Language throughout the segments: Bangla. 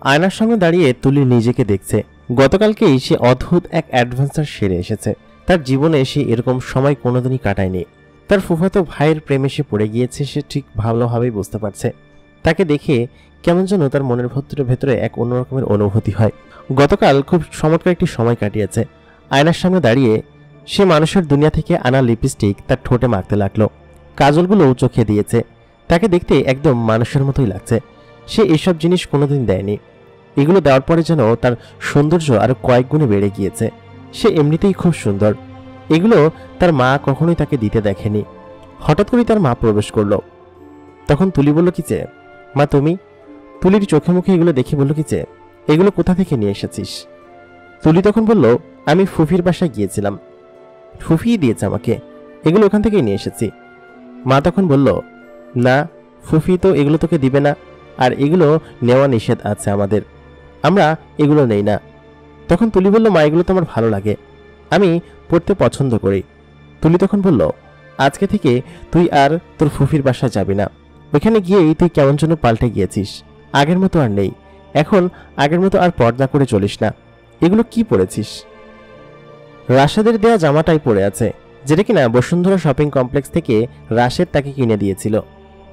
আয়নার সামনে দাঁড়িয়ে তুলি নিজেকে দেখছে। গতকালকেই সে অদ্ভুত এক অ্যাডভেঞ্চার সেরে এসেছে। তার জীবনে সে এরকম সময় কোনোদিনই কাটায়নি। তার ফুফাতো ভাইয়ের প্রেমে সে পড়ে গিয়েছে, সে ঠিক ভালোভাবেই বুঝতে পারছে। তাকে দেখে কেমন যেন তার মনের ভেতরে এক অন্যরকমের অনুভূতি হয়। গতকাল খুব চমৎকার একটি সময় কাটিয়েছে। আয়নার সামনে দাঁড়িয়ে সে মানুষের দুনিয়া থেকে আনা লিপস্টিক তার ঠোঁটে মাখতে লাগলো, কাজলগুলোও চোখে দিয়েছে। তাকে দেখতে একদম মানুষের মতোই লাগছে। সে এসব জিনিস কোনোদিন দেয়নি। এগুলো দেওয়ার পরে যেন তার সৌন্দর্য আরো কয়েক গুণে বেড়ে গিয়েছে। সে এমনিতেই খুব সুন্দর। এগুলো তার মা কখনোই তাকে দিতে দেখেনি। হঠাৎ করেই তার মা প্রবেশ করলো। তখন তুলি বলল কি যে, মা তুমি? তুলির চোখে মুখে এগুলো দেখে বলল কি যে, এগুলো কোথা থেকে নিয়ে এসেছিস? তুলি তখন বলল, আমি ফুফির বাসায় গিয়েছিলাম, ফুফিই দিয়েছে আমাকে, এগুলো ওখান থেকেই নিয়ে এসেছি। মা তখন বলল, না, ফুফি তো এগুলো তোকে দিবে না, আর এগুলো নেওয়া নিষেধ আছে আমাদের, আমরা এগুলো নেই না। তখন তুলি বলল, মা এগুলো তো আমার ভালো লাগে, আমি পড়তে পছন্দ করি। তুলি তখন বলল, আজকে থেকে তুই আর তোর ফুফির বাসায় যাবি না। ওইখানে গিয়েই তুই কেমন যেন পাল্টে গিয়েছিস, আগের মতো আর নেই। এখন আগের মতো আর পর্দা করে চলিস না। এগুলো কি পরেছিস? রাশেদের দেয়া জামাটাই পরে আছে, যেটা কিনা বসুন্ধরা শপিং কমপ্লেক্স থেকে রাশেদ তাকে কিনে দিয়েছিল।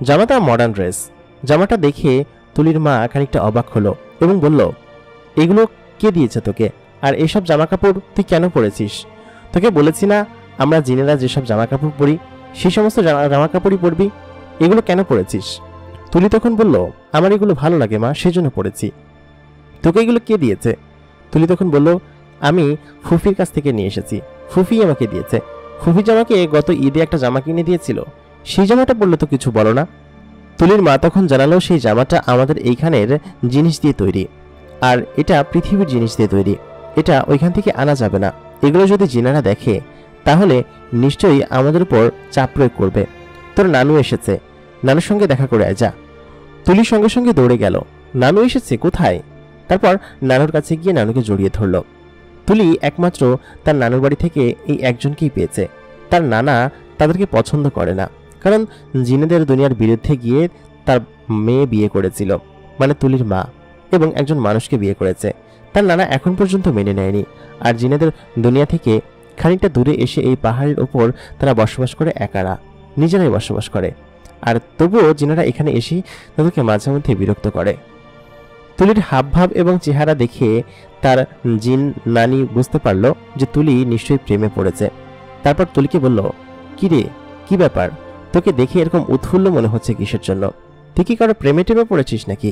জামাটা মডার্ন ড্রেস। জামাটা দেখে তুলির মা খানিকটা অবাক হলো এবং বলল, এগুলো কে দিয়েছে তোকে? আর এসব জামা কাপড় তুই কেন পরেছিস? তোকে বলেছি না আমরা জিনেরা যেসব জামা কাপড় পরি সেই সমস্ত জামা কাপড়ই পরবি, এগুলো কেন পরেছিস? তুলি তখন বলল, আমার এগুলো ভালো লাগে মা, সেজন্য পরেছি। তোকে এগুলো কে দিয়েছে? তুলি তখন বলল, আমি ফুফির কাছ থেকে নিয়ে এসেছি, ফুফি আমাকে দিয়েছে। ফুফি জামাকে গত ঈদে একটা জামা কিনে দিয়েছিল, সেই জামাটা পরলে তো কিছু বলো না। তুলির মা তখন জানালো, সেই জামাটা আমাদের এইখানের জিনিস দিয়ে তৈরি, আর এটা পৃথিবীর জিনিস দিয়ে তৈরি, এটা ওইখান থেকে আনা যাবে না। এগুলো যদি জিনারা দেখে তাহলে নিশ্চয়ই আমাদের উপর চাপ প্রয়োগ করবে। তোর নানু এসেছে, নানুর সঙ্গে দেখা করে আয় যা। তুলির সঙ্গে সঙ্গে দৌড়ে গেল। নানু এসেছে কোথায়? তারপর নানুর কাছে গিয়ে নানুকে জড়িয়ে ধরল। তুলি একমাত্র তার নানুর বাড়ি থেকে এই একজনকেই পেয়েছে। তার নানা তাদেরকে পছন্দ করে না, কারণ জিনেদের দুনিয়ার বিরুদ্ধে গিয়ে তার মেয়ে বিয়ে করেছিল, মানে তুলির মা, এবং একজন মানুষকে বিয়ে করেছে। তার নানা এখন পর্যন্ত মেনে নেয়নি। আর জিনেদের দুনিয়া থেকে খানিকটা দূরে এসে এই পাহাড়ের ওপর তারা বসবাস করে, একারা নিজেরাই বসবাস করে। আর তবুও জিনেরা এখানে এসে তাদেরকে মাঝে মধ্যে বিরক্ত করে। তুলির হাবভাব এবং চেহারা দেখে তার জিন নানি বুঝতে পারল যে তুলি নিশ্চয়ই প্রেমে পড়েছে। তারপর তুলিকে বলল, কি রে, কি ব্যাপার? তোকে দেখে এরকম উৎফুল্ল মনে হচ্ছে কিসের জন্য? তুই কি কারো প্রেমে টেমে পড়েছিস নাকি?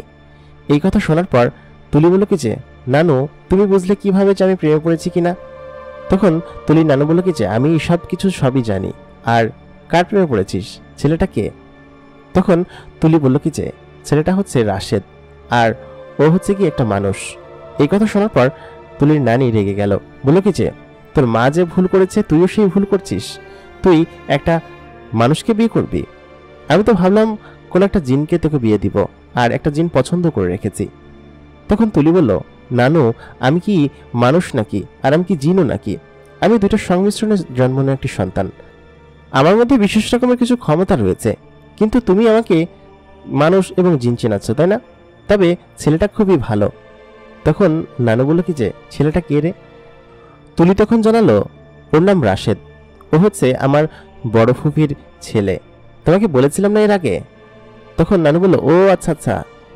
এই কথা শোনার পর তুলি বলল কি যে, নানু তুমি বুঝলে কিভাবে যে আমি প্রেমে পড়েছি কিনা? তখন তুলির নানু বলল কি যে, আমি সব কিছু সবই জানি। আর কার প্রেমে পড়েছিস? ছেলেটা কে? তখন তুলি বলল কি যে, ছেলেটা হচ্ছে রাশেদ, আর ও হচ্ছে কি একটা মানুষ। এই কথা শোনার পর তুলির নানি রেগে গেল, বলল কি যে, তোর মা যে ভুল করেছে তুইও সেই ভুল করছিস, তুই একটা মানুষকে বিয়ে করবি? আমি তো ভাবলাম কোন একটা জিনকে তোকে বিয়ে দিব, আর একটা জিন পছন্দ করে রেখেছি। তখন তুলি বলল, নানু আমি কি মানুষ নাকি, আর আমি কি জিনও নাকি? আমি দুটোর সংমিশ্রণে জন্ম নেওয়া একটি সন্তান। আমার মধ্যে বিশেষ রকমের কিছু ক্ষমতা রয়েছে, কিন্তু তুমি আমাকে মানুষ এবং জিন চেনাচ্ছ, তাই না? তবে ছেলেটা খুবই ভালো। তখন নানু বলল কি যে, ছেলেটা কে রে? তুলি তখন জানালো, ওর নাম রাশেদ, ও হচ্ছে আমার বড় ফুফির ছেলে। তোমাকে বলেছিলাম না এর আগে? তখন নানু বলল, ও আচ্ছা আচ্ছা,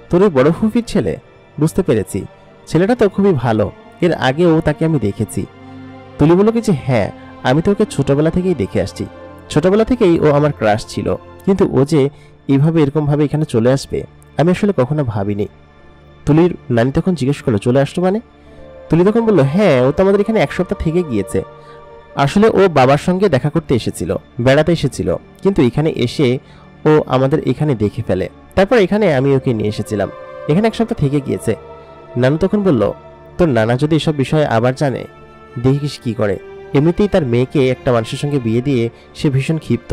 তোর ওই বড় ফুফির ছেলে, বুঝতে পেরেছি। ছেলেটা তো খুবই ভালো, এর আগেও তাকে আমি দেখেছি। তুলি বলল কি যে, হ্যাঁ আমি তো ওকে ছোটবেলা থেকেই দেখে আসছি, ছোটবেলা থেকেই ও আমার ক্রাশ ছিল, কিন্তু ও যে এইভাবে এরকম ভাবে এখানে চলে আসবে আমি আসলে কখনো ভাবিনি। তুলির নানি তখন জিজ্ঞেস করলো, চলে আসলো মানে? তুলি তখন বলল, হ্যাঁ ও তো আমাদের এখানে এক সপ্তাহ থেকে গিয়েছে। আসলে ও বাবার সঙ্গে দেখা করতে এসেছিল, বেড়াতে এসেছিল, কিন্তু এখানে এসে ও আমাদের এখানে দেখে ফেলে। তারপর এখানে আমি ওকে নিয়ে এসেছিলাম, এখানে এক সপ্তাহ থেকে গিয়েছে। নানু তখন বলল, তোর নানা যদি এসব বিষয়ে আবার জানে, দেখিস কি করে। এমনিতেই তার মেয়েকে একটা মানুষের সঙ্গে বিয়ে দিয়ে সে ভীষণ ক্ষিপ্ত।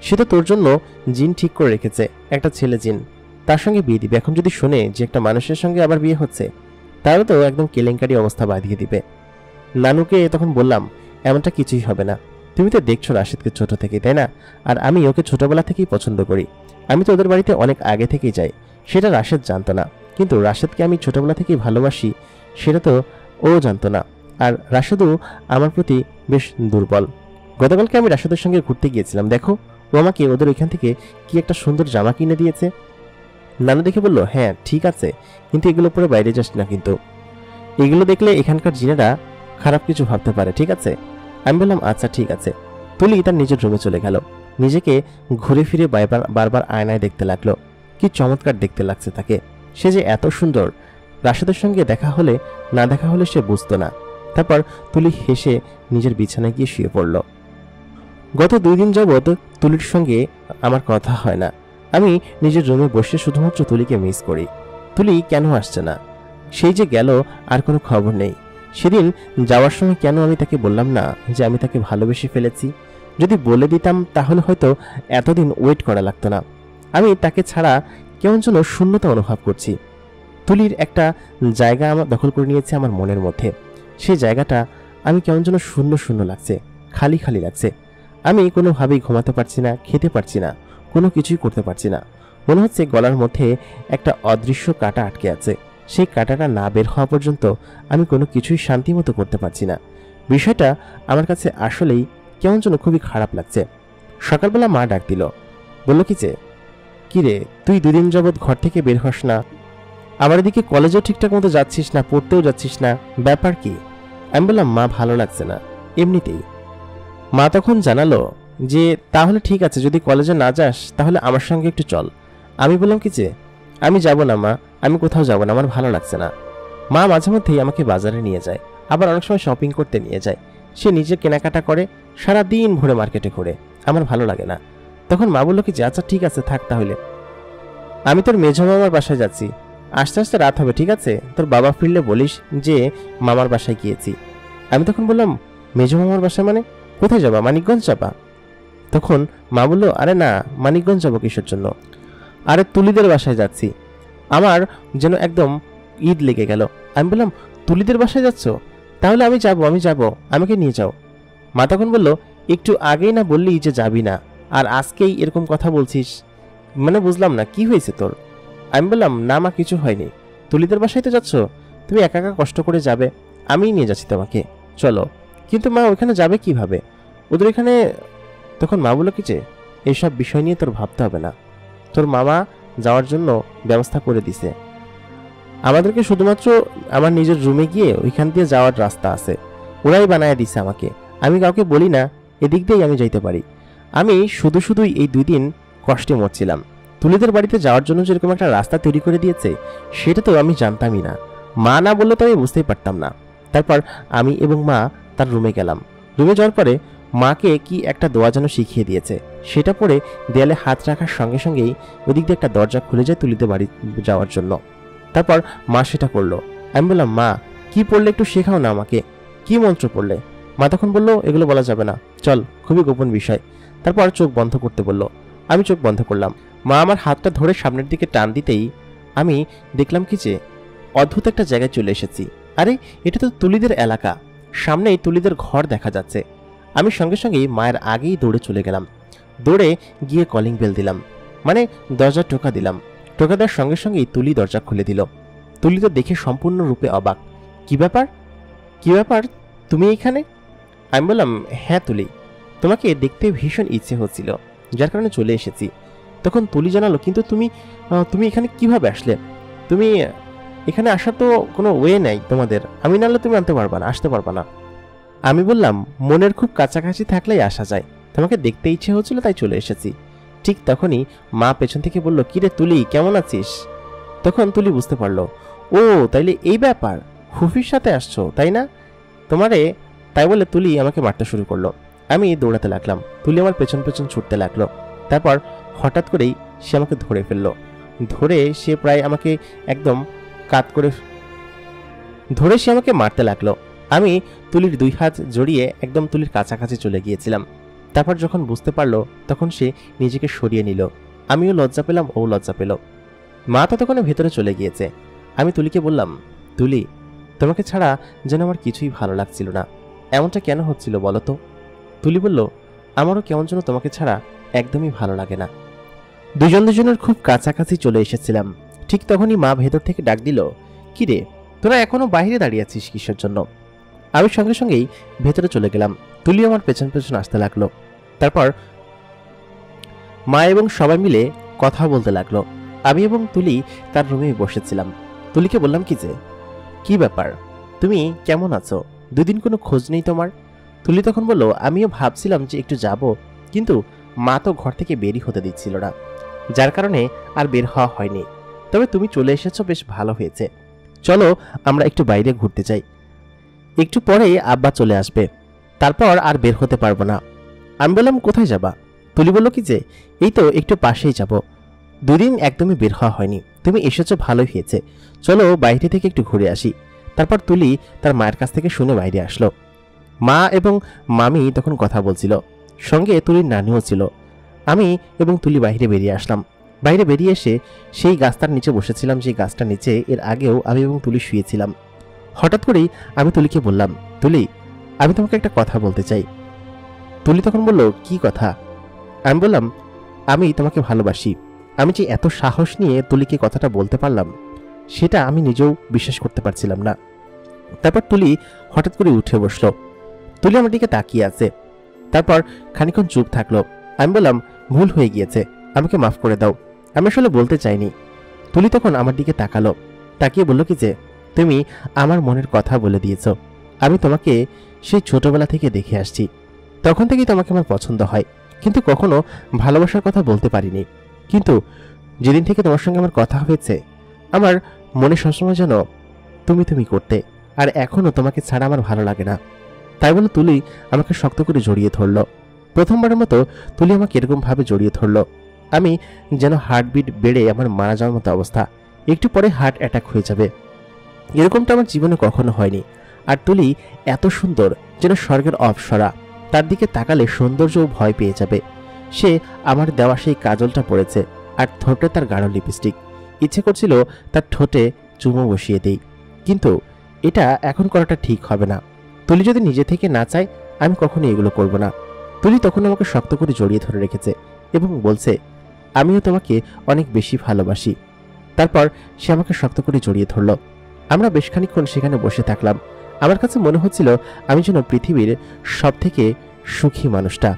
সে তো তোর জন্য জিন ঠিক করে রেখেছে, একটা ছেলে জিন, তার সঙ্গে বিয়ে দিবে। এখন যদি শোনে যে একটা মানুষের সঙ্গে আবার বিয়ে হচ্ছে, তাহলে তো একদম কেলেঙ্কারি অবস্থা বাঁধিয়ে দিবে। নানুকে তখন বললাম, এমনটা কিছুই হবে না, তুমি তো দেখছো রাশেদকে ছোট থেকে, তাই না? আর আমি ওকে ছোটবেলা থেকেই পছন্দ করি, আমি তো ওদের বাড়িতে অনেক আগে থেকেই যাই, সেটা রাশেদ জানতো না। কিন্তু রাশেদকে আমি ছোটবেলা থেকেই ভালোবাসি সেটা তো ও জানতো না। আর রাশেদও আমার প্রতি বেশ দুর্বল। গতকালকে আমি রাশেদের সঙ্গে ঘুরতে গিয়েছিলাম, দেখো ও আমাকে ওদের ওইখান থেকে কি একটা সুন্দর জামা কিনে দিয়েছে। নানু দেখে বলল, হ্যাঁ ঠিক আছে, কিন্তু এগুলো পরে বাইরে যাস না, কিন্তু এগুলো দেখলে এখানকার জিনেরা খারাপ কিছু ভাবতে পারে, ঠিক আছে? আমি বললাম আচ্ছা ঠিক আছে। তুলি তার নিজের রুমে চলে গেল। নিজেকে ঘুরে ফিরে বারবার আয়নায় দেখতে লাগলো। কি চমৎকার দেখতে লাগছে তাকে, সে যে এত সুন্দর। রাশেদের সঙ্গে দেখা হলে না দেখা হলে সে বুঝতো না। তারপর তুলি হেসে নিজের বিছানায় গিয়ে শুয়ে পড়ল। গত 2 দিন যাবৎ তুলির সঙ্গে আমার কথা হয় না। আমি নিজের রুমে বসে শুধুমাত্র তুলিকে মিস করি। তুলি কেন আসছে না? সেই যে গেল আর কোনো খবর নেই। সেদিন যাওয়ার সময় কেন আমি তাকে বললাম না যে আমি তাকে ভালোবেসে ফেলেছি? যদি বলে দিতাম তাহলে হয়তো এতদিন ওয়েট করা লাগতো না। আমি তাকে ছাড়া কেমন যেন শূন্যতা অনুভব করছি। তুলির একটা জায়গা আমার দখল করে নিয়েছে আমার মনের মধ্যে। সেই জায়গাটা আমি কেমন যেন শূন্য শূন্য লাগছে, খালি খালি লাগছে। আমি কোনোভাবেই ঘুমাতে পারছি না, খেতে পারছি না, কোনো কিছুই করতে পারছি না। মনে হচ্ছে গলার মধ্যে একটা অদৃশ্য কাঁটা আটকে আছে। সেই কাঁটাটা না বের হওয়া পর্যন্ত আমি কোনো কিছুই শান্তি মতো করতে পারছি না। বিষয়টা আমার কাছে আসলেই কেমন যেন খুবই খারাপ লাগছে। সকালবেলা মা ডাক দিল, বলল কি রে তুই 2 দিন যাবৎ ঘর থেকে বের হস না, আবার এদিকে কলেজেও ঠিকঠাক মতো যাচ্ছিস না, পড়তেও যাচ্ছিস না, ব্যাপার কি? আমি বললাম মা ভালো লাগছে না, এমনিতেই। মা তখন জানালো যে তাহলে ঠিক আছে, যদি কলেজে না যাস তাহলে আমার সঙ্গে একটু চল। আমি বললাম আমি যাব না মা, আমি কোথাও যাব না, আমার ভালো লাগছে না। মা মাঝে মধ্যেই আমাকে বাজারে নিয়ে যায়, আবার অনেক সময় শপিং করতে নিয়ে যায়। সে নিজে কেনাকাটা করে, সারা দিন ভরে মার্কেটে ঘুরে, আমার ভালো লাগে না। তখন মা বলল আচ্ছা ঠিক আছে থাক তাহলে, আমি তোর মেঝো মামার বাসায় যাচ্ছি, আস্তে আস্তে রাত হবে, ঠিক আছে? তোর বাবা ফিরলে বলিস যে মামার বাসায় গিয়েছি। আমি তখন বললাম মেঝো মামার বাসায় মানে? কোথায় যাবা, মানিকগঞ্জ যাবা? তখন মা বলল, আরে না, মানিকগঞ্জ যাবো কিসের জন্য? আরে তুলিদের বাসায় যাচ্ছি। আমার যেন একদম ঈদ লেগে গেল। আমি বললাম তুলিদের বাসায় যাচ্ছ? তাহলে আমি যাব, আমাকে নিয়ে যাও। মা তখন বলল, একটু আগেই না বললি যে যাবি না, আর আজকেই এরকম কথা বলছিস, মানে বুঝলাম না কি হয়েছে তোর? আমি বললাম না মা, কিছু হয়নি। তুলিদের বাসায় তো যাচ্ছ, তুমি একা একা কষ্ট করে যাবে, আমিই নিয়ে যাচ্ছি তোমাকে, চলো। কিন্তু মা ওইখানে যাবে কিভাবে, ওদের এখানে? তখন মা বলল এইসব বিষয় নিয়ে তোর ভাবতে হবে না, তোর মামা যাওয়ার জন্য ব্যবস্থা করে দিছে। আমাদেরকে শুধুমাত্র আমার নিজের রুমে গিয়ে ওইখান দিয়ে যাওয়ার রাস্তা আছে, ওরাই বানায় দিছে আমাকে। আমি কাউকে বলি না, এদিক দিয়েই আমি যাইতে পারি। আমি শুধুই এই 2 দিন কষ্টে মরছিলাম। তুলিদের বাড়িতে যাওয়ার জন্য যেরকম একটা রাস্তা তৈরি করে দিয়েছে সেটা তো আমি জানতামই না। মা না বললে তো আমি বুঝতেই পারতাম না। তারপর আমি এবং মা তার রুমে গেলাম। রুমে যাওয়ার পরে মাকে কি একটা দোয়া যেন শিখিয়ে দিয়েছে, সেটা পরে দেয়ালে হাত রাখার সঙ্গে সঙ্গেই ওদিক দিয়ে একটা দরজা খুলে যায় তুলিতে বাড়ি যাওয়ার জন্য। তারপর মা সেটা করলো। আমি বললাম মা কি পড়লে একটু শেখাও না আমাকে, কি মন্ত্র পড়লে? মা তখন বললো এগুলো বলা যাবে না, চল, খুবই গোপন বিষয়। তারপর চোখ বন্ধ করতে বলল। আমি চোখ বন্ধ করলাম। মা আমার হাতটা ধরে সামনের দিকে টান দিতেই আমি দেখলাম অদ্ভুত একটা জায়গায় চলে এসেছি। আরে এটা তো তুলিদের এলাকা, সামনেই তুলিদের ঘর দেখা যাচ্ছে। আমি সঙ্গে সঙ্গেই মায়ের আগেই দৌড়ে চলে গেলাম। দৌড়ে গিয়ে কলিং বেল দিলাম, মানে দরজা টোকা দিলাম। টোকা দেওয়ার সঙ্গে সঙ্গেই তুলি দরজা খুলে দিল। তুলি তো দেখে সম্পূর্ণরূপে অবাক। কি ব্যাপার, তুমি এইখানে? আমি বললাম হ্যাঁ তুলি, তোমাকে দেখতে ভীষণ ইচ্ছে হচ্ছিল, যার কারণে চলে এসেছি। তখন তুলি জানালো, কিন্তু তুমি এখানে কিভাবে আসলে? তুমি এখানে আসার তো কোনো ওয়ে নাই তোমাদের, আমি নাহলে তুমি আসতে পারবা না। আমি বললাম মনের খুব কাছাকাছি থাকলেই আসা যায়, তোমাকে দেখতে ইচ্ছে হচ্ছিল তাই চলে এসেছি। ঠিক তখনই মা পেছন থেকে বলল, কিরে তুলি কেমন আছিস? তখন তুলি বুঝতে পারলো, ও তাইলে এই ব্যাপার, ফুফির সাথে আসছো তাই না? তাই বলে তুলি আমাকে মারতে শুরু করলো। আমি দৌড়াতে লাগলাম, তুলি আমার পেছন পেছন ছুটতে লাগলো। তারপর হঠাৎ করেই সে আমাকে ধরে ফেললো। সে প্রায় আমাকে একদম কাত করে সে আমাকে মারতে লাগলো। আমি তুলির 2 হাত জড়িয়ে একদম তুলির কাছাকাছি চলে গিয়েছিলাম। তারপর যখন বুঝতে পারলো তখন সে নিজেকে সরিয়ে নিল। আমিও লজ্জা পেলাম, ও লজ্জা পেল। মা ততক্ষণে ভেতরে চলে গিয়েছে। আমি তুলিকে বললাম, তুলি তোমাকে ছাড়া যেন আমার কিছুই ভালো লাগছিল না, এমনটা কেন হচ্ছিল বলো তো? তুলি বলল, আমারও কেমন যেন তোমাকে ছাড়া একদমই ভালো লাগে না। দুজনের খুব কাছাকাছি চলে এসেছিলাম। ঠিক তখনই মা ভেতর থেকে ডাক দিল, কি রে, তোরা এখনো বাইরে দাঁড়িয়ে আছিস কিসের জন্য? আমি সঙ্গে সঙ্গেই ভেতরে চলে গেলাম। তুলি আমার পেছন পেছন আসতে লাগলো। তারপর মা এবং সবাই মিলে কথা বলতে লাগলো। আমি এবং তুলি তার রুমে বসেছিলাম। তুলিকে বললাম কি ব্যাপার, তুমি কেমন আছো? 2 দিন কোনো খোঁজ নেই তোমার। তুলি তখন বলল, আমিও ভাবছিলাম যে একটু যাব, কিন্তু মা তো ঘর থেকে বেরই হতে দিচ্ছিল না, যার কারণে আর বের হওয়া হয়নি। তবে তুমি চলে এসেছো, বেশ ভালো হয়েছে। চলো আমরা একটু বাইরে ঘুরতে যাই, একটু পরেই আব্বা চলে আসবে, তারপর আর বের হতে পারবো না। আমি বললাম, কোথায় যাবা? তুলি বলল এই তো একটু পাশেই যাব। 2 দিন একদমই বের হওয়া হয়নি, তুমি এসেছো ভালোই হয়েছে, চলো বাইরে থেকে একটু ঘুরে আসি। তারপর তুলি তার মায়ের কাছ থেকে শুনে বাইরে আসলো। মা এবং মামি তখন কথা বলছিল, সঙ্গে তুলির নানিও ছিল। আমি এবং তুলি বাইরে বেরিয়ে আসলাম। বাইরে বেরিয়ে এসে সেই গাছটার নিচে বসেছিলাম, যে গাছটার নিচে এর আগেও আমি এবং তুলি শুয়েছিলাম। হঠাৎ করেই আমি তুলিকে বললাম, তুলি, আমি তোমাকে একটা কথা বলতে চাই। তুলি তখন বলল, কি কথা? আমি বললাম, আমি তোমাকে ভালোবাসি। আমি যে এত সাহস নিয়ে তুলিকে কথাটা বলতে পারলাম, সেটা আমি নিজেও বিশ্বাস করতে পারছিলাম না। তারপর তুলি হঠাৎ করে উঠে বসলো। তুলি আমার দিকে তাকিয়ে আছে। তারপর খানিকক্ষণ চুপ থাকলো। আমি বললাম, ভুল হয়ে গিয়েছে, আমাকে মাফ করে দাও, আমি আসলে বলতে চাইনি। তুলি তখন আমার দিকে তাকালো, তাকিয়ে বলল তুমি আমার মনের কথা বলে দিয়েছ। আমি তোমাকে সেই ছোটবেলা থেকে দেখে আসছি, তখন থেকেই তোমাকে আমার পছন্দ হয়, কিন্তু কখনো ভালোবাসার কথা বলতে পারিনি। কিন্তু যেদিন থেকে তোমার সঙ্গে আমার কথা হয়েছে, আমার মনে সবসময় যেন তুমি করতে, আর এখনো তোমাকে ছাড়া আমার ভালো লাগে না। তাই বলে তুলি আমাকে শক্ত করে জড়িয়ে ধরল। প্রথমবারের মতো তুলি আমাকে এরকম ভাবে জড়িয়ে ধরল, আমি যেন হার্টবিট বেড়ে আমার মারা যাওয়ার মতো অবস্থা, একটু পরে হার্ট অ্যাটাক হয়ে যাবে। এরকমটা আমার জীবনে কখনো হয়নি। আর তুলি এত সুন্দর, যেন স্বর্গের অপ্সরা, তার দিকে তাকালে সৌন্দর্যও ভয় পেয়ে যাবে। সে আমার দেওয়া সেই কাজলটা পড়েছে, আর ঠোঁটে তার গাঢ় লিপস্টিক। ইচ্ছে করছিল তার ঠোঁটে চুমো বসিয়ে দেই, কিন্তু এটা এখন করাটা ঠিক হবে না। তুলি যদি নিজে থেকে না চায়, আমি কখনো এগুলো করব না। তুলি তখন আমাকে শক্ত করে জড়িয়ে ধরে রেখেছে এবং বলছে, আমিও তোমাকে অনেক বেশি ভালোবাসি। তারপর সে আমাকে শক্ত করে জড়িয়ে ধরল। আমরা বেশ খানিকক্ষণ সেখানে বসে থাকলাম। আমার কাছে মনে হচ্ছিল আমি যেন পৃথিবীর সব থেকে সুখী মানুষটা।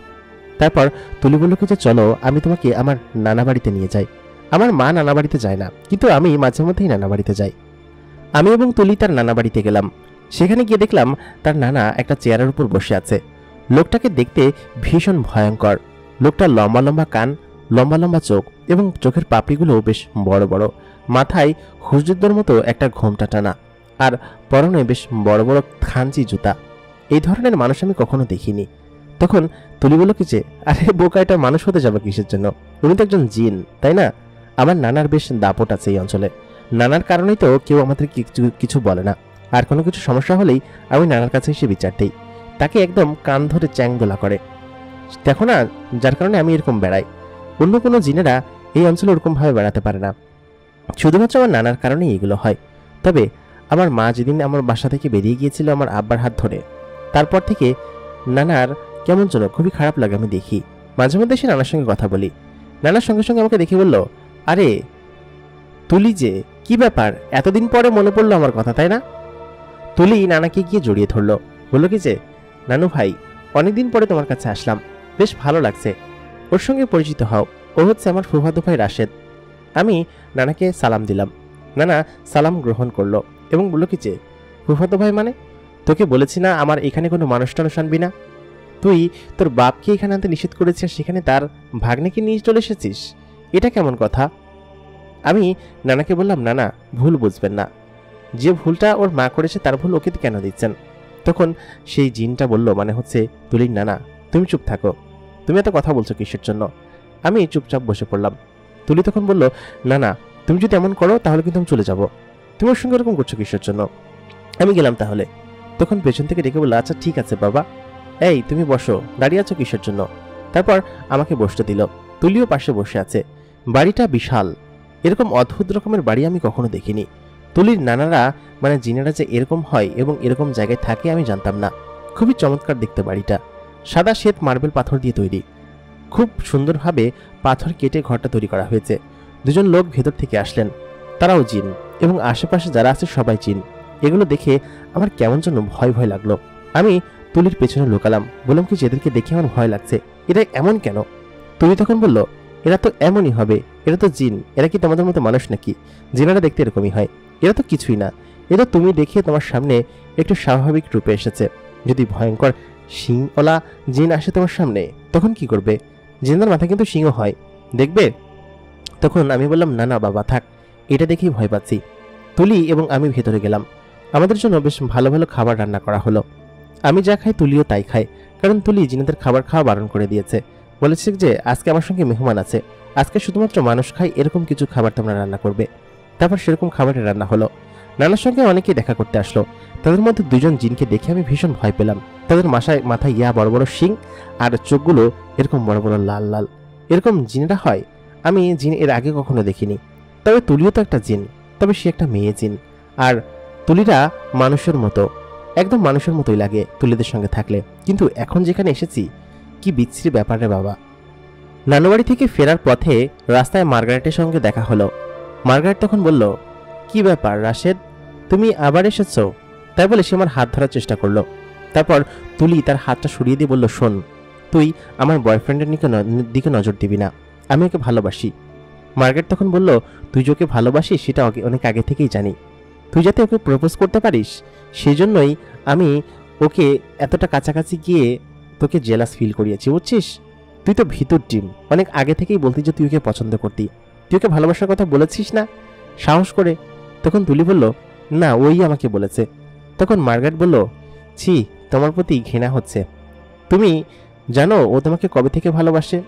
তারপর তুলি বলল চলো আমি তোমাকে আমার নানা বাড়িতে নিয়ে যাই। আমার মা নানা বাড়িতে যায় না, কিন্তু আমি মাঝে মধ্যেই নানা বাড়িতে যাই। আমি এবং তুলি তার নানা বাড়িতে গেলাম। সেখানে গিয়ে দেখলাম তার নানা একটা চেয়ারের উপর বসে আছে। লোকটাকে দেখতে ভীষণ ভয়ঙ্কর। লোকটার লম্বা লম্বা কান, লম্বা লম্বা চোখ এবং চোখের পাপড়িগুলো বেশ বড় বড়। মাথায় হুজুরদের মতো একটা ঘোমটা টানা, আর পরনে বেশ বড় বড় খাঞ্চি জুতা। এই ধরনের মানুষ আমি কখনো দেখিনি। তখন তুলি বলল আরে বোকা, এটা মানুষ হতে যাবে কিসের জন্য? উনি তো একজন জিন, তাই না? আমার নানার বেশ দাপট আছে এই অঞ্চলে। নানার কারণেই তো কেউ আমাদের কিছু বলে না। আর কোনো কিছু সমস্যা হলেই আমি নানার কাছে এসে বিচার দিই। তাকে একদম কান ধরে চ্যাংদোলা করে, দেখো না, যার কারণে আমি এরকম বেড়াই। অন্য কোনো জিনেরা এই অঞ্চলে ওরকম ভাবে বেড়াতে পারে না। শুধুমাত্র আমার নানার কারণেই এগুলো হয়। তবে আমার মা যেদিন আমার বাসা থেকে বেরিয়ে গিয়েছিল আমার আব্বার হাত ধরে, তারপর থেকে নানার কেমন যেন খুবই খারাপ লাগে। আমি দেখি মাঝে মধ্যে এসে নানার সঙ্গে কথা বলি। নানার সঙ্গে সঙ্গে আমাকে দেখে বলল, আরে তুলি, যে কি ব্যাপার, এতদিন পরে মনে পড়লো আমার কথা, তাই না? তুলি নানাকে গিয়ে জড়িয়ে ধরলো, বলল নানু ভাই, অনেকদিন পরে তোমার কাছে আসলাম, বেশ ভালো লাগছে। ওর সঙ্গে পরিচিত হও, ও হচ্ছে আমার ফুফাতো ভাই রাশেদ। আমি নানাকে সালাম দিলাম। নানা সালাম গ্রহণ করলো এবং বলল ফুফাতো ভাই মানে? তোকে বলেছি না আমার এখানে কোনো মানুষ টানুষ আনবি না? তুই তোর বাপকে এখানে আনতে নিষেধ করেছিস, সেখানে তার ভাগ্নেকে নিয়ে চলে এসেছিস, এটা কেমন কথা? আমি নানাকে বললাম, নানা ভুল বুঝবেন না, যে ভুলটা ওর মা করেছে তার ভুল ওকে কেন দিচ্ছেন? তখন সেই জিনটা বলল, মানে হচ্ছে তুলির নানা, তুমি চুপ থাকো, তুমি এত কথা বলছো কিসের জন্য? আমি চুপচাপ বসে পড়লাম। তুলি তখন বলল, নানা তুমি যদি এমন করো তাহলে কিন্তু আমি চলে যাব। তুমি ওর সঙ্গে এরকম করছো কিসের জন্য? আমি গেলাম তাহলে। তখন পেছন থেকে ডেকে বলল, আচ্ছা ঠিক আছে বাবা, এই তুমি বসো, দাঁড়িয়ে আছো কিসের জন্য? তারপর আমাকে বসতে দিল। তুলিও পাশে বসে আছে। বাড়িটা বিশাল, এরকম অদ্ভুত রকমের বাড়ি আমি কখনো দেখিনি। তুলির নানারা মানে জিনেরা যে এরকম হয় এবং এরকম জায়গায় থাকে আমি জানতাম না। খুবই চমৎকার দেখতে বাড়িটা। সাদা শ্বেত মার্বেল পাথর দিয়ে তৈরি। খুব সুন্দরভাবে পাথর কেটে ঘরটা তৈরি করা হয়েছে। দুজন লোক ভেতর থেকে আসলেন। তারাও জিন, এবং আশেপাশে যারা আছে সবাই জিন। এগুলো দেখে আমার কেমন যেন ভয় ভয় লাগলো। আমি তুলির পেছনে লুকালাম, বললাম কি এদেরকে দেখে আমার ভয় লাগছে, এরা এমন কেন? তুলি তখন বলল, এরা তো এমনই হবে, এরা তো জিন, এরা কি তোমাদের মতো মানুষ নাকি? জিনেরা দেখতে এরকমই হয়, এরা তো কিছুই না, এটা তুমি দেখে তোমার সামনে একটু স্বাভাবিক রূপে এসেছে। যদি ভয়ঙ্কর শিংওয়ালা জিন আসে তোমার সামনে, তখন কি করবে? জিনদের মাথা কিন্তু সিংহ হয়, দেখবে। তখন আমি বললাম, না না বাবা থাক, এটা দেখেই ভয় পাচ্ছি। তুলি এবং আমি ভেতরে গেলাম। আমাদের জন্য বেশ ভালো ভালো খাবার রান্না করা হলো। আমি যা খাই তুলিও তাই খায়, কারণ তুলি জিনেদের খাবার খাওয়া বারণ করে দিয়েছে। বলেছে যে আজকে আমার সঙ্গে মেহমান আছে, আজকে শুধুমাত্র মানুষ খায় এরকম কিছু খাবার তোমরা রান্না করবে। তারপর সেরকম খাবারের রান্না হলো। নানার সঙ্গে অনেকেই দেখা করতে আসলো। তাদের মধ্যে দুজন জিনকে দেখে আমি ভীষণ ভয় পেলাম। তাদের মাথায় ইয়া বড় বড় শিং, আর চোখগুলো এরকম বড় বড় লাল লাল। এরকম জিনেরা হয়, আমি জিন এর আগে কখনো দেখিনি। তবে তুলিও তো একটা জিন, তবে সে একটা মেয়ে জিন। আর তুলিরা মানুষের মতো, একদম মানুষের মতোই লাগে তুলিদের সঙ্গে থাকলে। কিন্তু এখন যেখানে এসেছি, কি বিচ্ছিরি ব্যাপার রে বাবা। নানুবাড়ি থেকে ফেরার পথে রাস্তায় মার্গারেটের সঙ্গে দেখা হলো। মার্গারেট তখন বলল, কি ব্যাপার রাশেদ, তুমি আবার এসেছো? তাই বলে সে আমার হাত ধরার চেষ্টা করলো। তারপর তুলি তার হাতটা সরিয়ে দিয়ে বলল, শোন, তুই আমার বয়ফ্রেন্ডের দিকে নজর দিবি না, আমি ওকে ভালোবাসি। মার্গারেট তখন বলল, তুই যে ওকে ভালোবাসিস সেটা অনেক আগে থেকেই জানি। তুই যাতে ওকে প্রপোজ করতে পারিস সেই জন্যই আমি ওকে এতটা কাছাকাছি গিয়ে তোকে জেলাস ফিল করিয়েছি, বুঝছিস? তুই তো ভিতর টিম, অনেক আগে থেকেই বলতি যে তুই ওকে পছন্দ করতি, তুই ওকে ভালোবাসার কথা বলেছিস না সাহস করে। তখন তুলি বলল, না ওই আমাকে বলেছে। তখন মার্গারেট বলল, ছি, তোমার প্রতি ঘৃণা হচ্ছে। তুমি জানো ও তোমাকে কবে থেকে ভালোবাসে?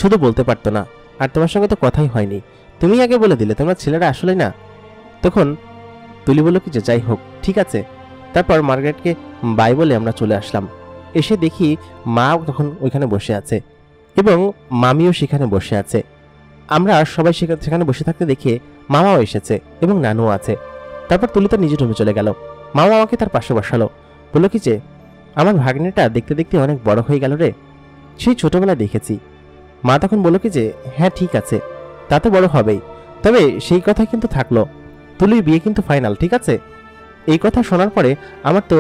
শুধু বলতে পারতো না, আর তোমার সঙ্গে তো কথাই হয়নি, তুমি আগে বলে দিলে তোমরা ছেলেরা আসলে না। তখন তুলি বলল কি যে যাই হোক ঠিক আছে। তারপর মার্গারেটকে বাই বলে আমরা চলে আসলাম। এসে দেখি মা তখন ওইখানে বসে আছে এবং মামিও সেখানে বসে আছে। আমরা সবাই সেখানে বসে থাকতে দেখে মামাও এসেছে এবং নানুও আছে। তারপর তুলি তার নিজের রুমে চলে গেল। মামা আমাকে তার পাশে বসালো, বলল কি যে আমার ভাগ্নেটা দেখতে দেখতে অনেক বড় হয়ে গেল রে, সেই ছোটবেলায় দেখেছি। মা তখন বলল কি যে হ্যাঁ ঠিক আছে, তা তো বড় হবেই, তবে সেই কথা কিন্তু থাকলো, তুলির বিয়ে কিন্তু ফাইনাল, ঠিক আছে? এই কথা শোনার পরে আমার তো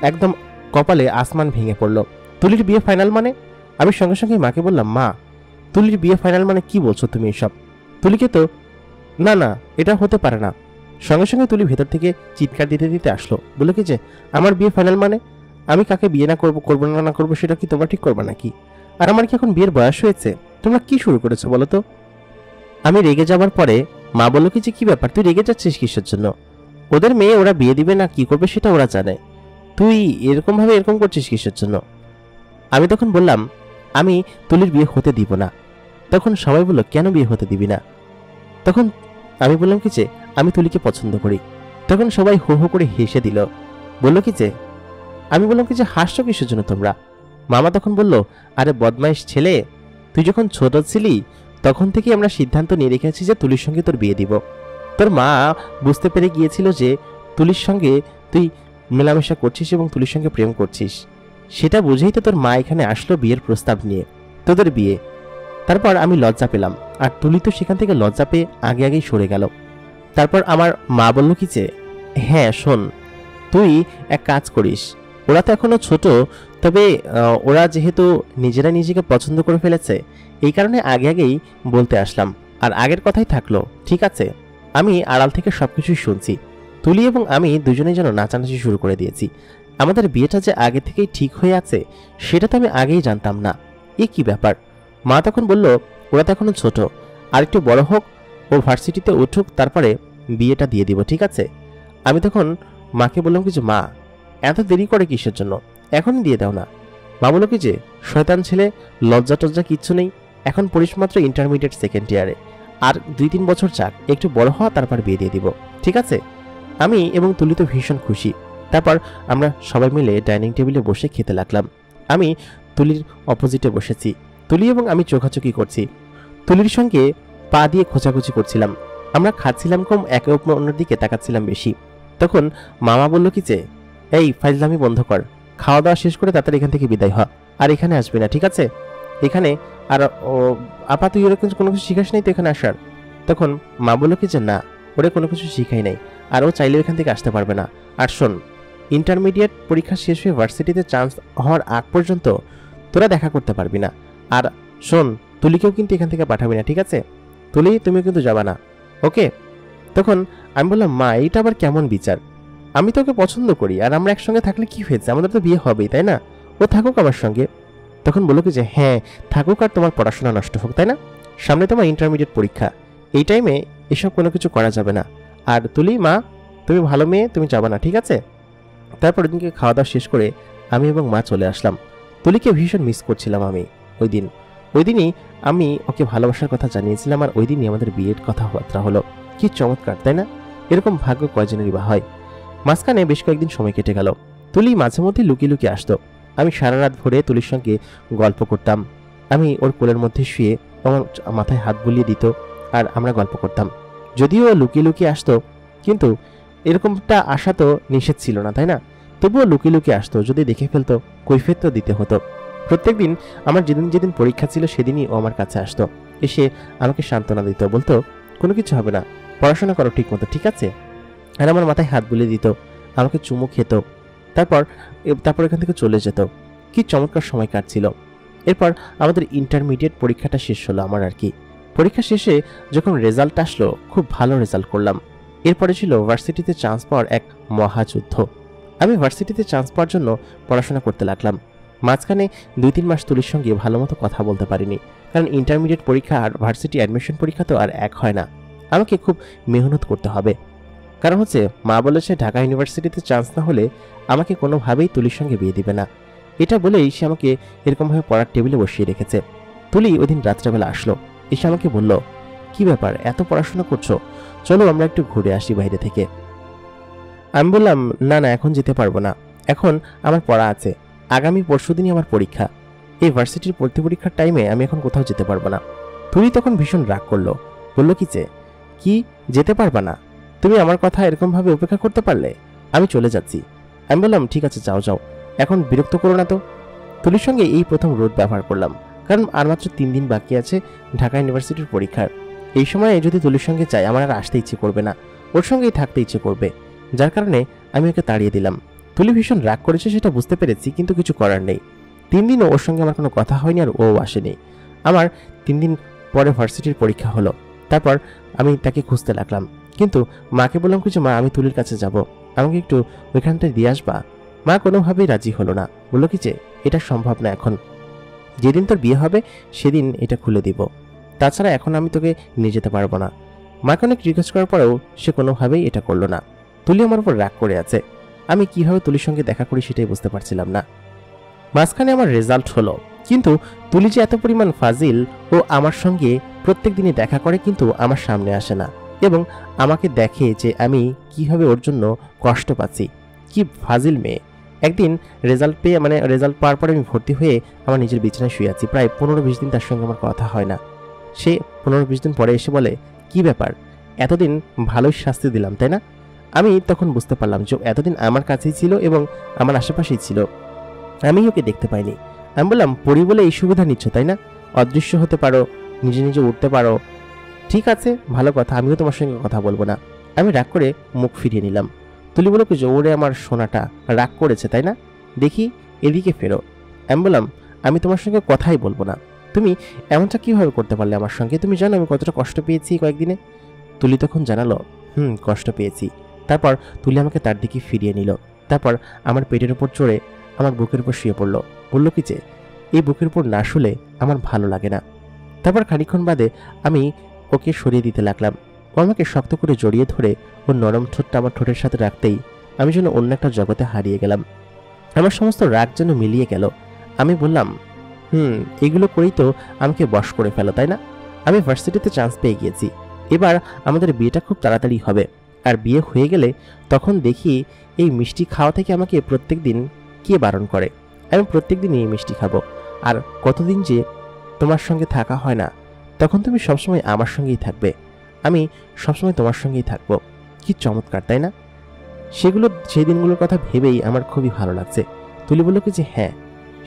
একদম কপালে আসমান ভেঙে পড়ল। তুলির বিয়ে ফাইনাল মানে? আমি সঙ্গে সঙ্গে মাকে বললাম, মা তুলির বিয়ে ফাইনাল মানে কি বলছো তুমি এসব? তুলিকে তো না না, এটা হতে পারে না। সঙ্গে সঙ্গে তুলি ভেতর থেকে চিৎকার দিতে দিতে আসলো, বলে কি যে আমার বিয়ে ফাইনাল মানে? আমি কাকে বিয়ে না করবো না করবো সেটা কি তোমরা ঠিক করবে নাকি? আর আমার কি এখন বিয়ের বয়স হয়েছে? তোমরা কি শুরু করেছো বলো তো? আমি রেগে যাবার পরে মা বলল কি যে কি ব্যাপার, তুই রেগে যাচ্ছিস কিসের জন্য? ওদের মেয়ে ওরা বিয়ে দিবে না কি করবে সেটা ওরা জানে, তুই এরকম ভাবে এরকম করছিস কিসের জন্য? আমি তখন বললাম, আমি তুলির বিয়ে হতে দিব না। তখন সবাই বলল, কেন বিয়ে হতে দিবি না? তখন আমি বললাম কি যে আমি তুলিকে পছন্দ করি। তখন সবাই হো হো করে হেসে দিল, বলল কি যে, আমি বললাম কি যে হাসছো কিসের জন্য তোমরা? মামা তখন বলল, আরে বদমাইশ ছেলে, তুই যখন ছোট ছিলি তখন থেকে আমরা সিদ্ধান্ত নিয়ে রেখেছি যে তুলির সঙ্গে তোর বিয়ে দিব। তোর মা বুঝতে পেরে গিয়েছিল যে তুলির সঙ্গে তুই মেলামেশা করছিস এবং তুলির সঙ্গে প্রেম করছিস, সেটা বুঝেই তো তোর মা এখানে আসলো বিয়ের প্রস্তাব নিয়ে, তোদের বিয়ে। তারপর আমি লজ্জা পেলাম, আর তুলি তো সেখান থেকে লজ্জা পেয়ে আগে আগেই সরে গেল। তারপর আমার মা বলল কি যে, হ্যাঁ শোন, তুই এক কাজ করিস, ওরা তো এখনো ছোট, তবে ওরা যেহেতু নিজেরা নিজেকে পছন্দ করে ফেলেছে, এই কারণে আগে আগেই বলতে আসলাম। আর আগের কথাই থাকলো, ঠিক আছে? আমি আড়াল থেকে সবকিছুই শুনছি। তুলি এবং আমি দুজনেই যেন নাচানাচি শুরু করে দিয়েছি। আমাদের বিয়েটা যে আগে থেকেই ঠিক হয়ে আছে সেটা তো আমি আগেই জানতাম না। এ কি ব্যাপার? মা তখন বলল, ওরা তো এখনো ছোট, আর একটু বড় হোক, ও ভার্সিটিতে উঠুক, তারপরে বিয়েটা দিয়ে দিব, ঠিক আছে? আমি তখন মাকে বললাম কি যে, মা এত দেরি করে কিসের জন্য, এখনই দিয়ে দাও না। মা বলল কি যে, শয়তান ছেলে, লজ্জা টজ্জা কিচ্ছু নেই, এখন পড়িস মাত্র ইন্টারমিডিয়েট সেকেন্ড ইয়ারে, আর 2-3 বছর যাক, একটু বড় হওয়া, তারপর বিয়ে দিয়ে দিব, ঠিক আছে? আমি এবং তুলি তো ভীষণ খুশি। তারপর আমরা সবাই মিলে ডাইনিং টেবিলে বসে খেতে লাগলাম। আমি তুলির অপোজিটে বসেছি, তুলি এবং আমি চোখাচোখি করছি, তুলির সঙ্গে পা দিয়ে খোঁচাখুচি করছিলাম। আমরা খাচ্ছিলাম কম, একে অন্যের দিকে তাকাচ্ছিলাম বেশি। তখন মামা বলল কি যে, এই ফাইজলামি বন্ধ কর, খাওয়া দাওয়া শেষ করে তাড়াতাড়ি এখান থেকে বিদায় হ, আর এখানে আসবি না, ঠিক আছে? এখানে আর আপা তুই এরকম কোনো কিছু শিখাস নেই তো এখানে আসার? তখন মা বলল কি যে, না ওরে কোনো কিছু শিখাই নাই, আর ও চাইলেও এখান থেকে আসতে পারবে না। আর শোন, ইন্টারমিডিয়েট পরীক্ষা শেষ হয়ে ভার্সিটিতে চান্স হওয়ার আগ পর্যন্ত তোরা দেখা করতে পারবি না। আর শোন, তুলিকেও কিন্তু এখান থেকে পাঠাবি না, ঠিক আছে? তুলি, তুমিও কিন্তু যাবা না, ওকে? তখন আমি বললাম, মা এটা আবার কেমন বিচার? আমি তো ওকে পছন্দ করি, আর আমরা একসঙ্গে থাকলে কি হয়েছে, আমাদের তো বিয়ে হবেই, তাই না? ও থাকুক আমার সঙ্গে। তখন বললো কি যে হ্যাঁ থাকুক, আর তোমার পড়াশোনা নষ্ট হোক, তাই না? সামনে তোমার ইন্টারমিডিয়েট পরীক্ষা, এই টাইমে এসব কোনো কিছু করা যাবে না। আর তুলি মা, তুমি ভালো মেয়ে, তুমি যাবা না, ঠিক আছে? তারপর ওদিনকে খাওয়া দাওয়া শেষ করে আমি এবং মা চলে আসলাম। তুলিকে ভীষণ মিস করছিলাম আমি ওই দিনই আমি ওকে ভালোবাসার কথা জানিয়েছিলাম, আর ওই দিনই আমাদের বিয়ের কথাবার্তা হলো। কি চমৎকার, তাই না? এরকম ভাগ্য কয়জনেরই বা হয়। মাঝখানে বেশ কয়েকদিন সময় কেটে গেল। তুলি মাঝে মধ্যে লুকিয়ে লুকিয়ে আসতো। আমি সারা রাত ভরে তুলির সঙ্গে গল্প করতাম। আমি ওর কোলের মধ্যে শুয়ে আমার মাথায় হাত বুলিয়ে দিত, আর আমরা গল্প করতাম। যদিও লুকিয়ে লুকিয়ে আসতো, কিন্তু এরকমটা আসা তো নিষেধ ছিল না, তাই না? তবুও লুকিয়ে লুকিয়ে আসতো, যদি দেখে ফেলতো কৈফিয়ত তো দিতে হতো। প্রত্যেকদিন আমার যেদিন যেদিন পরীক্ষা ছিল সেদিনই ও আমার কাছে আসতো, এসে আমাকে সান্ত্বনা দিত, বলতো কোনো কিছু হবে না, পড়াশোনা করো ঠিক মতো, ঠিক আছে? আর আমার মাথায় হাত বুলিয়ে দিত, আমাকে চুমু খেত, তারপর এখান থেকে চলে যেত। কি চমৎকার সময় কাটছিল। এরপর আমাদের ইন্টারমিডিয়েট পরীক্ষাটা শেষ হলো আমার আর কি। পরীক্ষা শেষে যখন রেজাল্ট আসলো, খুব ভালো রেজাল্ট করলাম। এরপরে ছিল ভার্সিটিতে চান্স পাওয়ার এক মহাযুদ্ধ। আমি ভার্সিটিতে চান্স পাওয়ার জন্য পড়াশোনা করতে লাগলাম। মাঝখানে 2-3 মাস তুলির সঙ্গে ভালো মতো কথা বলতে পারিনি, কারণ ইন্টারমিডিয়েট পরীক্ষা আর ভার্সিটি অ্যাডমিশন পরীক্ষা তো আর এক হয় না। আমাকে খুব মেহনত করতে হবে, কারণ হচ্ছে মা বলেছে ঢাকা ইউনিভার্সিটিতে চান্স না হলে আমাকে কোনোভাবেই তুলির সঙ্গে বিয়ে দিবে না। এটা বলেই সে আমাকে এরকমভাবে পড়ার টেবিলে বসিয়ে রেখেছে। তুলি ওদিন রাত্রেবেলা আসলো, এসে আমাকে বলল, কি ব্যাপার, এত পড়াশোনা করছো, চলো আমরা একটু ঘুরে আসি বাইরে থেকে। আমি বললাম, না না, এখন যেতে পারবো না, এখন আমার পড়া আছে, আগামী পরশুদিনই আমার পরীক্ষা। এই ভার্সিটির ভর্তি পরীক্ষার টাইমে আমি এখন কোথাও যেতে পারবো না। তুলি তখন ভীষণ রাগ করলো, বলল কি যেতে পারবা না? তুমি আমার কথা এরকমভাবে উপেক্ষা করতে পারলে? আমি চলে যাচ্ছি। আমি বললাম, ঠিক আছে, যাও যাও, এখন বিরক্ত করো না তো। তুলির সঙ্গে এই প্রথম রোড ব্যবহার করলাম, কারণ আর মাত্র 3 দিন বাকি আছে ঢাকা ইউনিভার্সিটির পরীক্ষার। এই সময়ে যদি তুলির সঙ্গে যাই, আমার আর আসতে ইচ্ছে করবে না, ওর সঙ্গেই থাকতে ইচ্ছে করবে, যার কারণে আমি ওকে তাড়িয়ে দিলাম। তুলি ভীষণ রাগ করেছে সেটা বুঝতে পেরেছি, কিন্তু কিছু করার নেই। 3 দিনও ওর সঙ্গে আমার কোনো কথা হয়নি, আর ও আসেনি। আমার 3 দিন পরে ভার্সিটির পরীক্ষা হলো। তারপর আমি তাকে খুঁজতে লাগলাম, কিন্তু মাকে বললাম কিছু, মা আমি তুলির কাছে যাব, আমাকে একটু ওইখানটায় দিয়ে আসবা। মা কোনোভাবেই রাজি হলো না, বললো এটা সম্ভব না, এখন যেদিন তোর বিয়ে হবে সেদিন এটা খুলে দিব, তাছাড়া এখন আমি তোকে নিয়ে যেতে পারবো না। মাকে অনেক রিকোয়েস্ট করার পরেও সে কোনোভাবেই এটা করলো না। তুলি আমার উপর রাগ করে আছে। আমি কিভাবে তুলির সঙ্গে দেখা করি সেটাই বুঝতে পারছিলাম না। মাঝখানে আমার রেজাল্ট হলো, কিন্তু তুলি যে এত পরিমাণ ফাজিল, ও আমার সঙ্গে প্রত্যেক দিনই দেখা করে, কিন্তু আমার সামনে আসে না, এবং আমাকে দেখে যে আমি কিভাবে ওর জন্য কষ্ট পাচ্ছি। কি ফাজিল মেয়ে। একদিন রেজাল্ট পাওয়ার পরে আমি ভর্তি হয়ে আমার নিজের বিছানায় শুয়ে আছি। প্রায় 15-20 দিন তার সঙ্গে আমার কথা হয় না। সে 15-20 দিন পরে এসে বলে, কি ব্যাপার, এতদিন ভালোই শাস্তি দিলাম, তাই না? আমি তখন বুঝতে পারলাম যে এতদিন আমার কাছেই ছিল এবং আমার আশেপাশেই ছিল, আমি ওকে দেখতে পাইনি। আমি বললাম, পড়ি বলে এই সুবিধা নিচ্ছ, তাই না? অদৃশ্য হতে পারো, নিজে নিজে উঠতে পারো, ঠিক আছে, ভালো কথা, আমিও তোমার সঙ্গে কথা বলবো না। আমি রাগ করে মুখ ফিরিয়ে নিলাম। তুলি বলো কি, ওরে আমার সোনাটা রাগ করেছে, তাই না? দেখি এদিকে ফেরো। আমি বললাম, আমি তোমার সঙ্গে কথাই বলবো না। তুমি এমনটা কিভাবে করতে পারলে আমার সঙ্গে? তুমি জানো আমি কতটা কষ্ট পেয়েছি কয়েকদিনে? তুলি তখন জানালো, কষ্ট পেয়েছি। তারপর তুলি আমাকে তার দিকে ফিরিয়ে নিল। তারপর আমার পেটের উপর চড়ে আমার বুকের উপর শুয়ে পড়লো। বললো এই বুকের উপর না শুলে আমার ভালো লাগে না। তারপর খানিকক্ষণ বাদে আমি ওকে সরিয়ে দিতে লাগলাম। ও আমাকে শক্ত করে জড়িয়ে ধরে ওর নরম ঠোঁটটা আমার ঠোঁটের সাথে রাখতেই আমি যেন অন্য একটা জগতে হারিয়ে গেলাম। আমার সমস্ত রাগ যেন মিলিয়ে গেল। আমি বললাম, এগুলো করেই তো আমাকে বশ করে ফেলো, তাই না? আমি ভার্সিটিতে চান্স পেয়ে গিয়েছি, এবার আমাদের বিয়েটা খুব তাড়াতাড়ি হবে। আর বিয়ে হয়ে গেলে তখন দেখি এই মিষ্টি খাওয়া থেকে আমাকে প্রত্যেক দিন কে বারণ করে? আমি প্রত্যেক দিনই এই মিষ্টি খাবো। আর কতদিন যে তোমার সঙ্গে থাকা হয় না, তখন তুমি সবসময় আমার সঙ্গেই থাকবে, আমি সবসময় তোমার সঙ্গেই থাকবো। কি চমৎকার, তাই না? সেই দিনগুলোর কথা ভেবেই আমার খুবই ভালো লাগছে। তুলি বলল হ্যাঁ,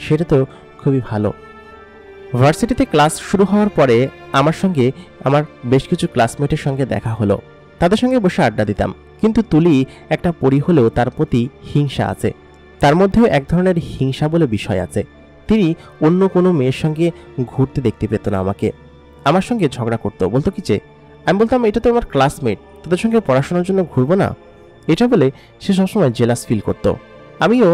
সেটা তো খুবই ভালো। ভার্সিটিতে ক্লাস শুরু হওয়ার পরে আমার সঙ্গে আমার বেশ কিছু ক্লাসমেটের সঙ্গে দেখা হলো। তাদের সঙ্গে বসে আড্ডা দিতাম। কিন্তু তুলি একটা পরী হলেও তার প্রতি হিংসা আছে। তার মধ্যেও এক ধরনের হিংসা বলে বিষয় আছে। তিনি অন্য কোনো মেয়ের সঙ্গে ঘুরতে দেখতে পেত না আমাকে। আমার সঙ্গে ঝগড়া করতো, বলতো কি যে, আমি বলতাম এটা তো আমার ক্লাসমেট, তাদের সঙ্গে পড়াশোনার জন্য ঘুরবো না। এটা বলে সে সবসময় জেলাস ফিল করতো। আমিও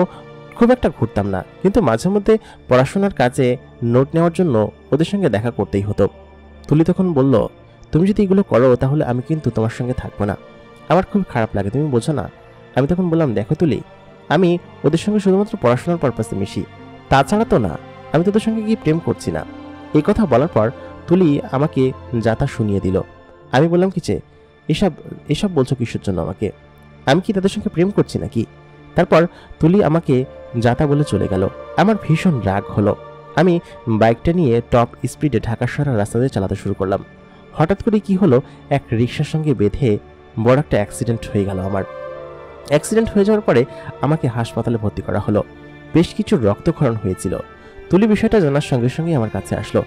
খুব একটা ঘুরতাম না, কিন্তু মাঝে মধ্যে পড়াশোনার কাজে নোট নেওয়ার জন্য ওদের সঙ্গে দেখা করতেই হতো। তুলি তখন বলল, তুমি যদি এগুলো করো তাহলে আমি কিন্তু তোমার সঙ্গে থাকবো না, আমার খুব খারাপ লাগে, তুমি বোঝো না। আমি তখন বললাম, দেখো তুলি, আমি ওদের সঙ্গে শুধুমাত্র পড়াশোনার পারপাসে মিশি, তাছাড়া তো না, আমি তোদের সঙ্গে কি প্রেম করছি না। এই কথা বলার পর তুলি আমাকে যাতা শুনিয়ে দিল। আমি বললাম কি যে, এসব এসব বলছো কিসের জন্য আমাকে, আমি কি তাদের সঙ্গে প্রেম করছি নাকি? তারপর তুলি আমাকে যাতা বলে চলে গেল। আমার ভীষণ রাগ হলো। আমি বাইকটা নিয়ে টপ স্পিডে ঢাকা শহরের রাস্তা দিয়ে চালাতে শুরু করলাম। হঠাৎ করে কি হলো, এক রিক্সার সঙ্গে বেঁধে বড় একটা অ্যাক্সিডেন্ট হয়ে গেল আমার। অ্যাক্সিডেন্ট হয়ে যাওয়ার পরে আমাকে হাসপাতালে ভর্তি করা হলো। বেশ কিছু রক্তক্ষরণ হয়েছিল। তুলি বিষয়টা জানার সঙ্গে সঙ্গে আমার কাছে আসলো।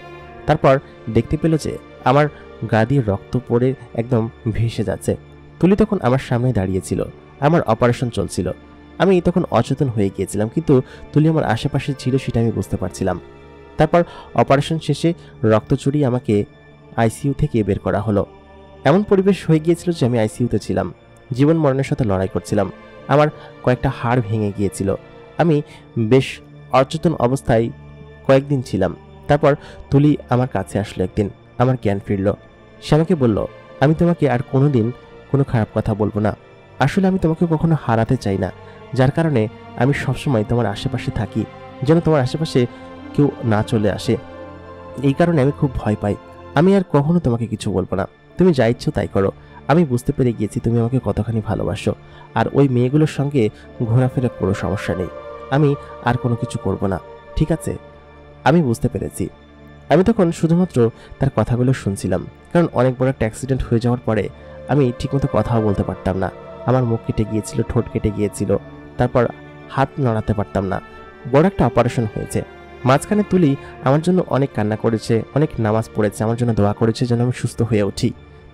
তারপর দেখতে পেল যে আমার গা দিয়ে রক্ত পড়ে একদম ভেসে যাচ্ছে। তুলি তখন আমার সামনে দাঁড়িয়েছিল। আমার অপারেশন চলছিল। আমি তখন অচেতন হয়ে গিয়েছিলাম, কিন্তু তুলি আমার আশেপাশে ছিল সেটা আমি বুঝতে পারছিলাম। তারপর অপারেশন শেষে রক্ত চুরিয়ে আমাকে আইসিইউ থেকে বের করা হলো। এমন পরিবেশ হয়ে গিয়েছিল যে আমি আইসিইউতে ছিলাম, জীবন মরণের সাথে লড়াই করছিলাম। আমার কয়েকটা হাড় ভেঙে গিয়েছিল। আমি বেশ অচেতন অবস্থায় কয়েকদিন ছিলাম। তারপর তুলি আমার কাছে আসলো একদিন, আমার জ্ঞান ফিরল। সে আমাকে বলল, আমি তোমাকে আর কোনোদিন কোনো খারাপ কথা বলবো না। আসলে আমি তোমাকে কখনো হারাতে চাই না, যার কারণে আমি সবসময় তোমার আশেপাশে থাকি, যেন তোমার আশেপাশে কেউ না চলে আসে। এই কারণে আমি খুব ভয় পাই। আমি আর কখনো তোমাকে কিছু বলবো না, তুমি যা ইচ্ছো তাই করো। আমি বুঝতে পেরে গিয়েছি তুমি আমাকে কতখানি ভালোবাসো, আর ওই মেয়েগুলোর সঙ্গে ঘোরাফেরা করো, সমস্যা নেই। আমি আর কোনো কিছু করব না, ঠিক আছে? আমি বুঝতে পেরেছি। আমি তখন শুধুমাত্র তার কথাগুলো শুনছিলাম, কারণ অনেক বড় একটা অ্যাক্সিডেন্ট হয়ে যাওয়ার পরে আমি ঠিকমতো কথাও বলতে পারতাম না। আমার মুখ কেটে গিয়েছিল, ঠোঁট কেটে গিয়েছিল, তারপর হাত নাড়াতে পারতাম না। বড় একটা অপারেশন হয়েছে। মাঝখানে তুলি আমার জন্য অনেক কান্না করেছে, অনেক নামাজ পড়েছে, আমার জন্য দোয়া করেছে যেন আমি সুস্থ হয়ে উঠি।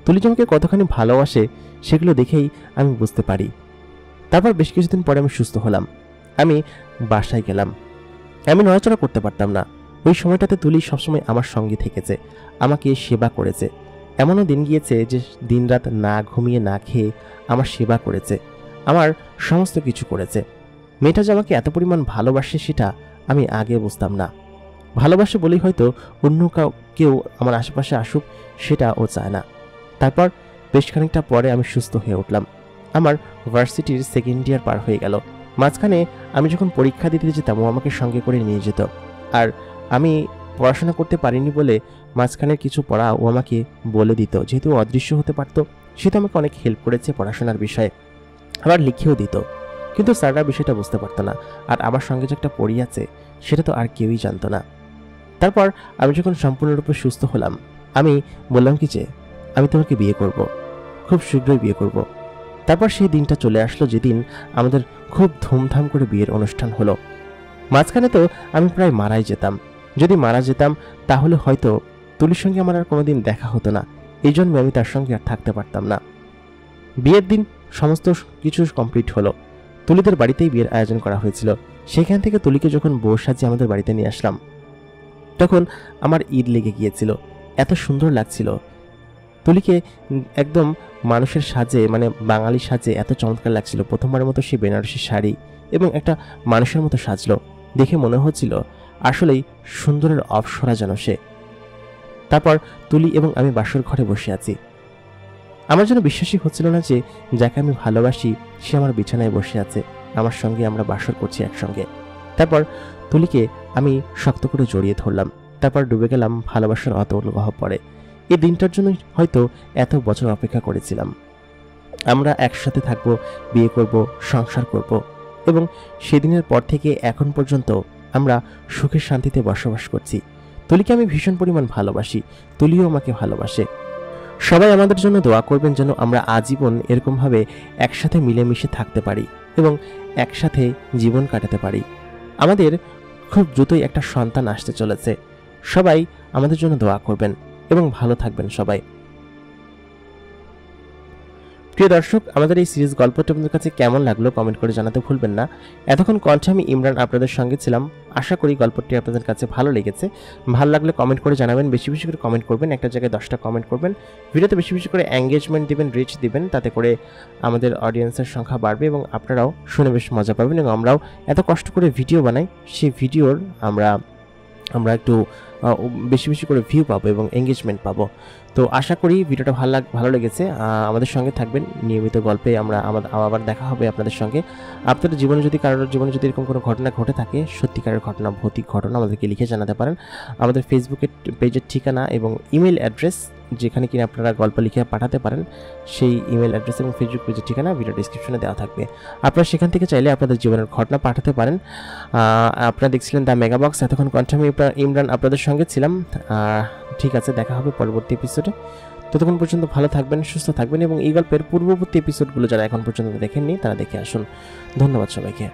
তুলি যে আমাকে কতখানি ভালোবাসে সেগুলো দেখেই আমি বুঝতে পারি। তারপর বেশ কিছুদিন পরে আমি সুস্থ হলাম। আমি বাসায় গেলাম। আমি নড়াচড়া করতে পারতাম না। ওই সময়টাতে তুলি সবসময় আমার সঙ্গে থেকেছে, আমাকে সেবা করেছে। এমনও দিন গিয়েছে যে দিনরাত না ঘুমিয়ে না খেয়ে আমার সেবা করেছে, আমার সমস্ত কিছু করেছে। মেয়েটা যে আমাকে এত পরিমাণ ভালোবাসে সেটা আমি আগে বুঝতাম না। ভালোবাসে বলেই হয়তো অন্য কেউ আমার আশেপাশে আসুক সেটা ও চায় না। তারপর বেশ খানিকটা পরে আমি সুস্থ হয়ে উঠলাম। আমার ভার্সিটির সেকেন্ড ইয়ার পার হয়ে গেল। মাঝখানে আমি যখন পরীক্ষা দিতে যেতাম ও আমাকে সঙ্গে করে নিয়ে যেত, আর আমি পড়াশোনা করতে পারিনি বলে মাঝখানের কিছু পড়া ও আমাকে বলে দিত। যেহেতু অদৃশ্য হতে পারত, সেটা আমাকে অনেক হেল্প করেছে পড়াশোনার বিষয়ে, আবার লিখেও দিত। কিন্তু স্যাররা বিষয়টা বুঝতে পারতো না, আর আমার সঙ্গে যে একটা পড়ি আছে সেটা তো আর কেউই জানতো না। তারপর আমি যখন সম্পূর্ণরূপে সুস্থ হলাম, আমি বললাম কি যে, আমি তোমাকে বিয়ে করব, খুব শীঘ্রই বিয়ে করব। তারপর সেই দিনটা চলে আসলো যেদিন আমাদের খুব ধুমধাম করে বিয়ের অনুষ্ঠান হলো। মাঝখানে তো আমি প্রায় মারাই যেতাম। যদি মারা যেতাম তাহলে হয়তো তুলির সঙ্গে আমার আর কোনোদিন দেখা হতো না। এই জন্য আমি তার সঙ্গে আর থাকতে পারতাম না। বিয়ের দিন সমস্ত কিছু কমপ্লিট হলো। তুলিদের বাড়িতেই বিয়ের আয়োজন করা হয়েছিল। সেখান থেকে তুলিকে যখন বউ সাজিয়ে আমাদের বাড়িতে নিয়ে আসলাম, তখন আমার ঈদ লেগে গিয়েছিল। এত সুন্দর লাগছিল তুলিকে, একদম মানুষের সাজে, মানে বাঙালি সাজে এত চমৎকার লাগছিল। প্রথমবারের মতো সে বেনারসি শাড়ি এবং একটা মানুষের মতো সাজলো, দেখে মনে হচ্ছিল আসলেই সুন্দরের অপ্সরা যেন সে। তারপর তুলি এবং আমি বাসর ঘরে বসে আছি। আমার যেন বিশ্বাসই হচ্ছিল না যে যাকে আমি ভালোবাসি সে আমার বিছানায় বসে আছে, আমার সঙ্গে আমরা বাসর করছি একসঙ্গে। তারপর তুলিকে আমি শক্ত করে জড়িয়ে ধরলাম। তারপর ডুবে গেলাম ভালোবাসার অতল গহ্বরে। এই দিনটার জন্য হয়তো এত বছর অপেক্ষা করেছিলাম। আমরা একসাথে থাকবো, বিয়ে করব, সংসার করব, এবং সেদিনের পর থেকে এখন পর্যন্ত আমরা সুখে শান্তিতে বসবাস করছি। তুলিকে আমি ভীষণ পরিমাণ ভালোবাসি, তুলিও আমাকে ভালোবাসে। সবাই আমাদের জন্য দোয়া করবেন যেন আমরা আজীবন এরকমভাবে একসাথে মিলেমিশে থাকতে পারি এবং একসাথে জীবন কাটাতে পারি। আমাদের খুব দ্রুতই একটা সন্তান আসতে চলেছে। সবাই আমাদের জন্য দোয়া করবেন এবং ভালো থাকবেন সবাই। প্রিয় দর্শক, আমাদের এই সিরিজ গল্পটি আপনাদের কাছে কেমন লাগলো কমেন্ট করে জানাতে ভুলবেন না। এতক্ষণ কণ্ঠে আমি ইমরান আপনাদের সঙ্গে ছিলাম। আশা করি গল্পটি আপনাদের কাছে ভালো লেগেছে। ভালো লাগলে কমেন্ট করে জানাবেন, বেশি বেশি করে কমেন্ট করবেন, একটা জায়গায় 10টা কমেন্ট করবেন, ভিডিওতে বেশি বেশি করে এঙ্গেজমেন্ট দিবেন, রিচ দিবেন, তাতে করে আমাদের অডিয়েন্সের সংখ্যা বাড়বে এবং আপনারাও শুনে বেশ মজা পাবেন এবং আমরাও এত কষ্ট করে ভিডিও বানাই, সেই ভিডিওর আমরা একটু বেশি বেশি করে ভিউ পাবো এবং এঙ্গেজমেন্ট পাবো। তো আশা করি ভিডিওটা ভালো লেগেছে। আমাদের সঙ্গে থাকবেন, নিয়মিত গল্পে আবার দেখা হবে আপনাদের সঙ্গে। আপনাদের জীবনে যদি কারোর জীবনে যদি এরকম কোনো ঘটনা ঘটে থাকে, সত্যিকারের ঘটনা, ভৌতিক ঘটনা, আমাদেরকে লিখে জানাতে পারেন। আমাদের ফেসবুকের পেজের ঠিকানা এবং ইমেল অ্যাড্রেস, যেখানে কিনা আপনারা গল্প লিখে পাঠাতে পারেন, সেই ইমেল অ্যাড্রেস এবং ফেসবুক পেজের ঠিকানা ভিডিও ডিসক্রিপশনে দেওয়া থাকবে। আপনারা সেখান থেকে চাইলে আপনাদের জীবনের ঘটনা পাঠাতে পারেন। আপনারা দেখছিলেন দ্য মেগা বক্স। এতক্ষণ কণ্ঠে আমি ইমরান আপনাদের সঙ্গে ছিলাম। ঠিক আছে, দেখা হবে পরবর্তী এপিসোডে। ততক্ষণ পর্যন্ত ভালো থাকবেন, সুস্থ থাকবেন এবং এই গল্পের পূর্ববর্তী এপিসোডগুলো যারা এখন পর্যন্ত দেখেননি তারা দেখে আসুন। ধন্যবাদ সবাইকে।